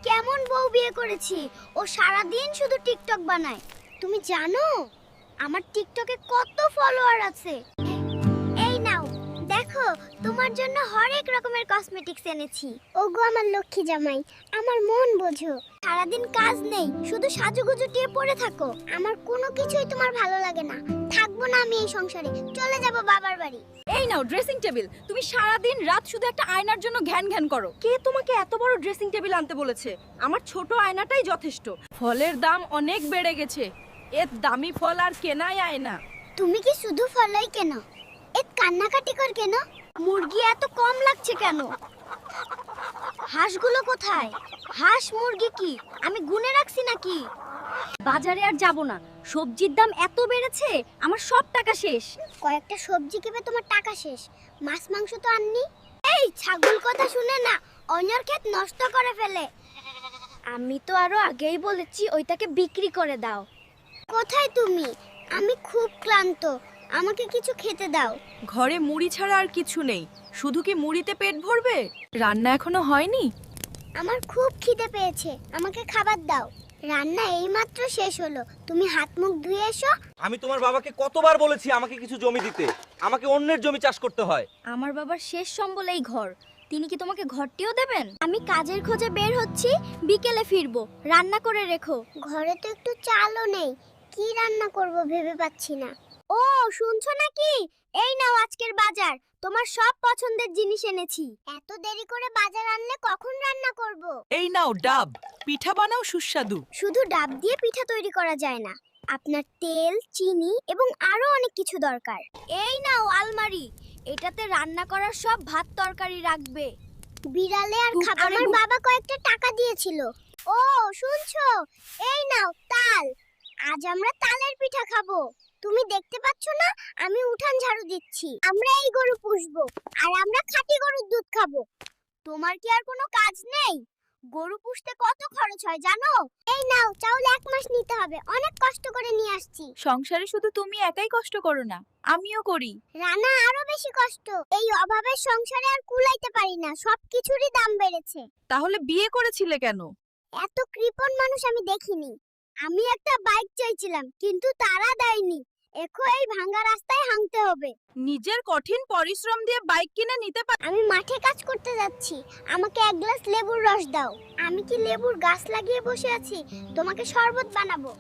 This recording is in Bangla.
কেমন বউ বিয়ে করেছি, ও সারা দিন শুধু টিকটক বানায়। তুমি জানো আমার টিকটকে কত ফলোয়ার আছে? এই নাও দেখো, তোমার জন্য হরেক রকমের কসমেটিক্স এনেছি। ওগো আমার লক্ষ্মী জামাই, আমার মন বোঝো। সারাদিন কাজ নেই, শুধু সাজুগুজু টিয়ে পড়ে থাকো। আমার কোনো কিছুই তোমার ভালো লাগে না। থাকবো না আমি এই সংসারে, চলে যাব বাবার বাড়ি। এই নাও ড্রেসিং টেবিল। তুমি সারা দিন রাত শুধু একটা আয়নার জন্য ঘ্যান ঘ্যান করো। কে তোমাকে এত বড় ড্রেসিং টেবিল আনতে বলেছে? আমার ছোট আয়নাটাই যথেষ্ট। ফলের দাম অনেক বেড়ে গেছে, এর দামি ফল আর কেনাই আয় না। তুমি কি শুধু ফলই কেন? এত কান্নাকাটি কর কেন? মুরগি এত কম লাগছে কেন? হাঁসগুলো কোথায়? হাঁস মুরগি কি আমি গুনে রাখছি নাকি? বাজারে আর যাব না, সবজির দাম এত বেড়েছে, আমার সব টাকা শেষ। কয়েকটা সবজি কিনে তোমার টাকা শেষ, মাছ মাংস তো আননি। এই ছাগল কথা শুনে না অন্যর ক্ষেত নষ্ট করে ফেলে। আমি তো আরো আগেই বলেছি ওইটাকে বিক্রি করে দাও। কোথায় তুমি? আমি খুব ক্লান্ত, আমাকে কিছু খেতে দাও। ঘরে মুড়ি ছাড়া আর কিছু নেই, শুধু কি মুড়িতে পেট ভরবে? রান্না এখনো হয়নি? আমার খুব খিদে পেয়েছে, আমাকে খাবার দাও। রান্না এইমাত্র শেষ হলো, তুমি হাত মুখ ধুয়ে এসো। আমি তোমার বাবাকে কতবার বলেছি আমাকে কিছু জমি দিতে, আমাকে অন্যের জমি চাষ করতে হয়। আমার বাবার শেষ সম্বল এই ঘর, তিনি কি তোমাকে ঘরটিও দেবেন? আমি কাজের খোঁজে বের হচ্ছি, বিকেলে ফিরবো। রান্না করে রেখো। ঘরে তো একটু চালও নেই, কি রান্না করব ভেবে পাচ্ছি না। ও শুনছো নাকি? এই নাও আজকের বাজার, তোমার সব পছন্দের জিনিস এনেছি। এত দেরি করে বাজার আনলে কখন রান্না করব? এই নাও ডাব, পিঠা বানাও সুস্বাদু। শুধু ডাব দিয়ে পিঠা তৈরি করা যায় না, আপনার তেল, চিনি এবং আরো অনেক কিছু দরকার। এই নাও আলমারি, এটাতে রান্না করার সব ভাত তরকারি রাখবে। বিড়ালে আর খাবার। আমার বাবা কয়েকটা টাকা দিয়েছিল। ও শুনছো? এই নাও তাল, আজ আমরা তালের পিঠা খাবো। তুমি দেখতে পাচ্ছ না আমি উঠান ঝাড়ু দিচ্ছি। আমরা এই গরু পুষবো আর আমরা খাঁটি গরুর দুধ খাবো। তোমার কি আর কোনো কাজ নেই? গরু পুষতে কত খরচ হয় জানো? এই নাও চাউল 1 মাস নিতে হবে, অনেক কষ্ট করে নিয়ে আসছি। সংসারে শুধু তুমি একাই কষ্ট করো না, আমিও করি। রানা আরো বেশি কষ্ট। এই অভাবের সংসারে আর কুলাইতে পারি না, সবকিছুরই দাম বেড়েছে। তাহলে বিয়ে করেছিলে কেন? এত কৃপণ মানুষ আমি দেখিনি। আমি একটা বাইক চাইছিলাম কিন্তু তারা দেয়নি। এখন এই ভাঙা রাস্তায় হাঁটতে হবে। নিজের কঠিন পরিশ্রম দিয়ে বাইক কিনে নিতে পার। আমি মাঠে কাজ করতে যাচ্ছি, আমাকে 1 গ্লাস লেবুর রস দাও। আমি কি লেবুর গাছ লাগিয়ে বসে আছি? তোমাকে শরবত বানাবো।